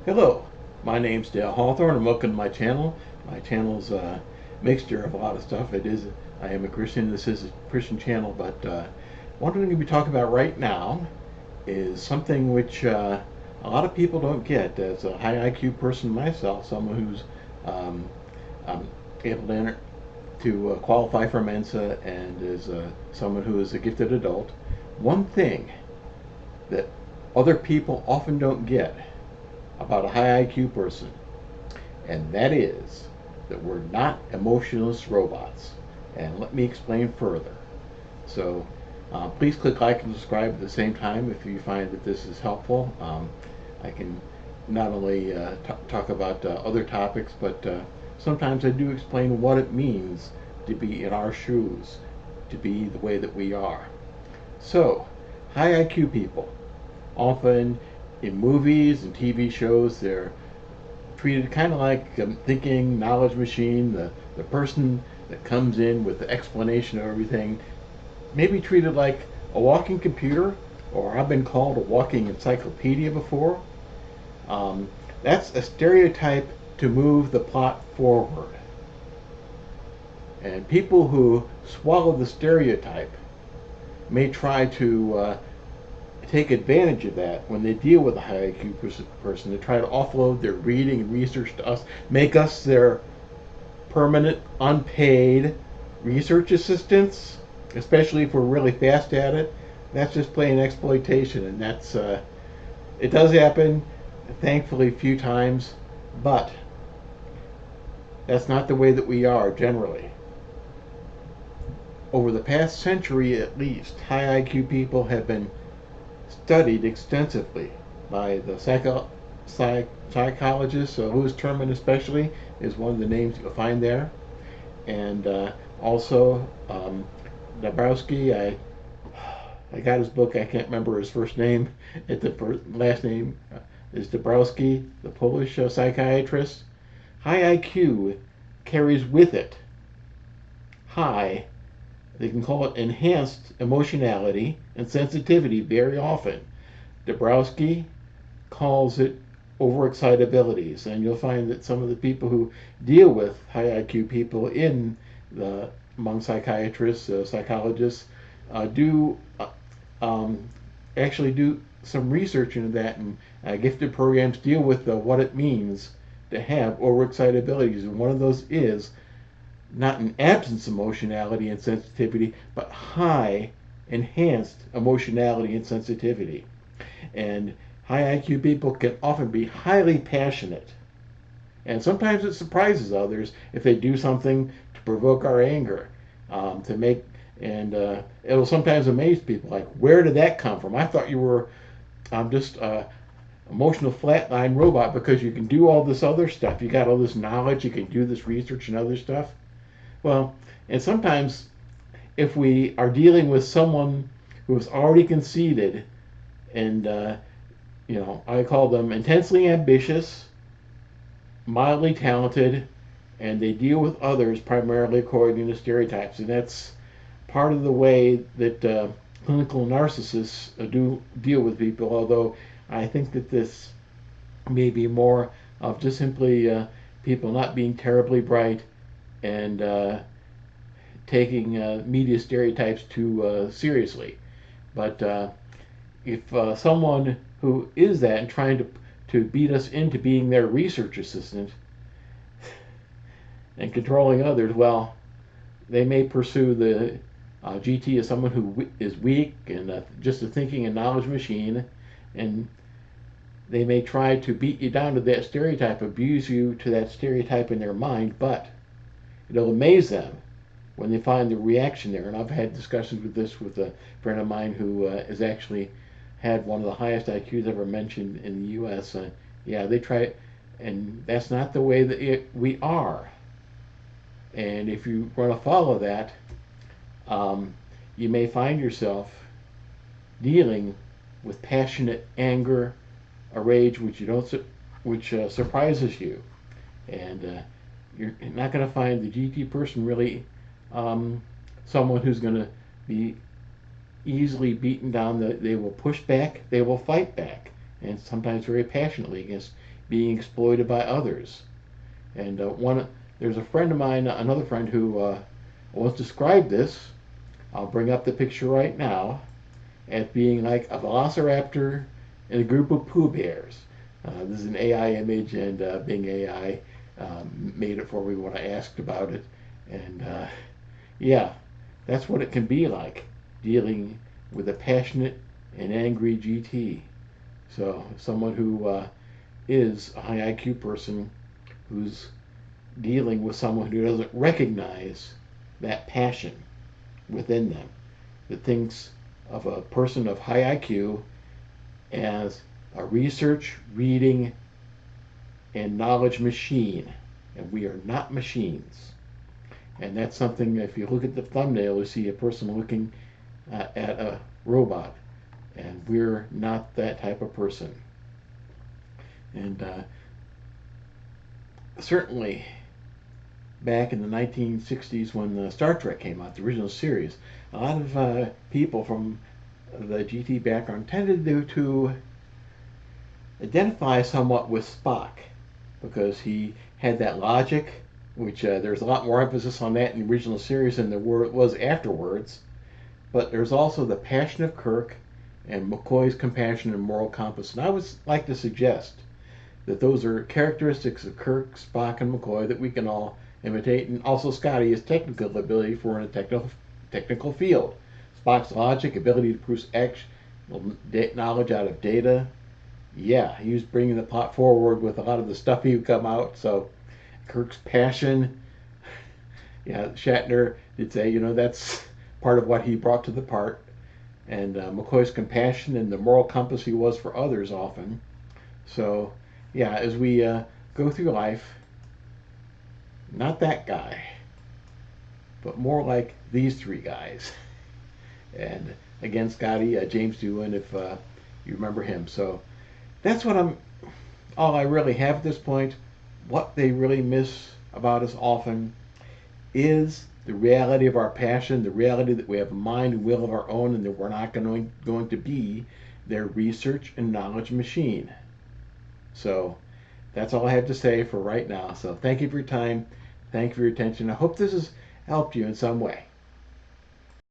Hello, my name's Dale Hawthorne and welcome to my channel. My channel's a mixture of a lot of stuff. I am a Christian, this is a Christian channel, but what I'm going to be talking about right now is something which a lot of people don't get. As a high IQ person myself, someone who's um, able to qualify for Mensa and is someone who is a gifted adult, one thing that other people often don't get about a high IQ person, and that is that we're not emotionless robots. And let me explain further. So please click like and subscribe at the same time if you find that this is helpful. I can not only talk about other topics, but sometimes I do explain what it means to be in our shoes, to be the way that we are. So, high IQ people, often in movies and TV shows, they're treated kind of like a thinking knowledge machine, the person that comes in with the explanation of everything, maybe treated like a walking computer, or I've been called a walking encyclopedia before. That's a stereotype to move the plot forward. And people who swallow the stereotype may try to take advantage of that when they deal with a high IQ person. They try to offload their reading and research to us, make us their permanent, unpaid research assistants, especially if we're really fast at it. That's just plain exploitation, and it does happen, thankfully, a few times, but that's not the way that we are generally. Over the past century at least, high IQ people have been studied extensively by the psychologists. So Louis Terman especially is one of the names you'll find there, and also Dabrowski. I got his book. I can't remember his first name. Last name is Dabrowski, the Polish psychiatrist. High IQ carries with it high, they can call it enhanced emotionality and sensitivity very often. Dabrowski calls it overexcitabilities, and you'll find that some of the people who deal with high IQ people among psychiatrists, psychologists, do um, actually do some research into that, and gifted programs deal with what it means to have overexcitabilities, and one of those is not an absence of emotionality and sensitivity, but high enhanced emotionality and sensitivity. And high IQ people can often be highly passionate. And sometimes it surprises others if they do something to provoke our anger, to make, and it'll sometimes amaze people, like, where did that come from? I thought you were just emotional flatline robot because you can do all this other stuff. You got all this knowledge, you can do this research and other stuff. Well, and sometimes if we are dealing with someone who has already conceded, and I call them intensely ambitious, mildly talented, and they deal with others primarily according to stereotypes, and that's part of the way that clinical narcissists do deal with people. Although I think that this may be more of just simply people not being terribly bright and taking media stereotypes too seriously. But if someone who is that and trying to beat us into being their research assistant and controlling others, well, they may pursue the GT as someone who is weak and just a thinking and knowledge machine, and they may try to beat you down to that stereotype, abuse you to that stereotype in their mind, but it'll amaze them when they find the reaction there. And I've had discussions with this with a friend of mine who has actually had one of the highest IQs ever mentioned in the U.S. Yeah, they try it, and that's not the way that we are. And if you want to follow that, you may find yourself dealing with passionate anger, a rage which surprises you, and you're not going to find the GT person really someone who's going to be easily beaten down. They will push back, they will fight back, and sometimes very passionately against being exploited by others. And there's a friend of mine, another friend who once described this. I'll bring up the picture right now as being like a velociraptor and a group of Pooh Bears. This is an AI image, and being AI made it for me when I asked about it. And yeah, that's what it can be like dealing with a passionate and angry GT. So, someone who is a high IQ person who's dealing with someone who doesn't recognize that passion within them, that thinks of a person of high IQ as a research, reading, and knowledge machine. And we are not machines. And that's something, if you look at the thumbnail, you see a person looking at a robot. And we're not that type of person. And certainly, back in the 1960s when Star Trek came out, the original series, a lot of people from the GT background tended to identify somewhat with Spock because he had that logic, which there's a lot more emphasis on that in the original series than there was afterwards. But there's also the passion of Kirk and McCoy's compassion and moral compass. And I would like to suggest that those are characteristics of Kirk, Spock, and McCoy that we can all imitate, and also Scotty's technical ability for in a technical field. Spock's logic, ability to produce knowledge out of data. Yeah, he was bringing the plot forward with a lot of the stuff he would come out. So Kirk's passion, yeah, Shatner did say, that's part of what he brought to the part. And McCoy's compassion and the moral compass he was for others often. So, yeah, as we go through life, not that guy, but more like these three guys. And again, Scotty, James Doohan, if you remember him. So that's all I really have at this point. What they really miss about us often is the reality of our passion, the reality that we have a mind and will of our own, and that we're not going to be their research and knowledge machine. So that's all I have to say for right now. So thank you for your time. Thank you for your attention. I hope this has helped you in some way.